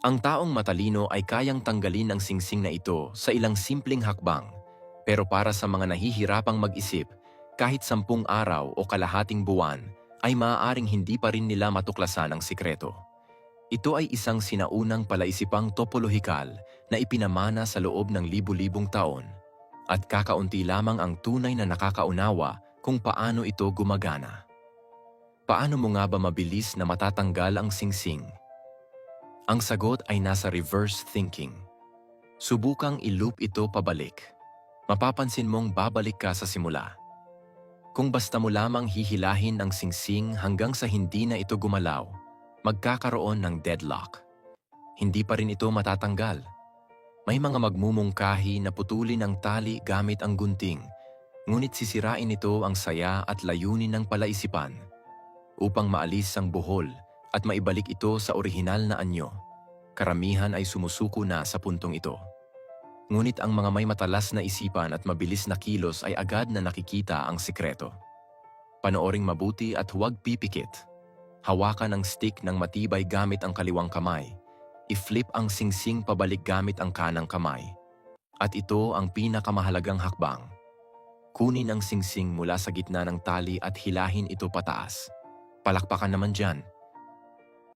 Ang taong matalino ay kayang tanggalin ang singsing na ito sa ilang simpleng hakbang. Pero para sa mga nahihirapang mag-isip, kahit 10 araw o kalahating buwan, ay maaaring hindi pa rin nila matuklasan ang sikreto. Ito ay isang sinaunang palaisipang topolohikal na ipinamana sa loob ng libu-libong taon. At kakaunti lamang ang tunay na nakakaunawa kung paano ito gumagana. Paano mo nga ba mabilis na matatanggal ang singsing? Ang sagot ay nasa reverse thinking. Subukang i-loop ito pabalik. Mapapansin mong babalik ka sa simula. Kung basta mo lamang hihilahin ang singsing hanggang sa hindi na ito gumalaw, magkakaroon ng deadlock. Hindi pa rin ito matatanggal. May mga magmumungkahi na putulin ang tali gamit ang gunting, ngunit sisirain nito ang saya at layunin ng palaisipan. Upang maalis ang buhol at maibalik ito sa orihinal na anyo, karamihan ay sumusuko na sa puntong ito. Ngunit ang mga may matalas na isipan at mabilis na kilos ay agad na nakikita ang sikreto. Panooring mabuti at huwag pipikit. Hawakan ang stick ng matibay gamit ang kaliwang kamay. I-flip ang singsing pabalik gamit ang kanang kamay. At ito ang pinakamahalagang hakbang. Kunin ang singsing mula sa gitna ng tali at hilahin ito pataas. Palakpakan naman dyan.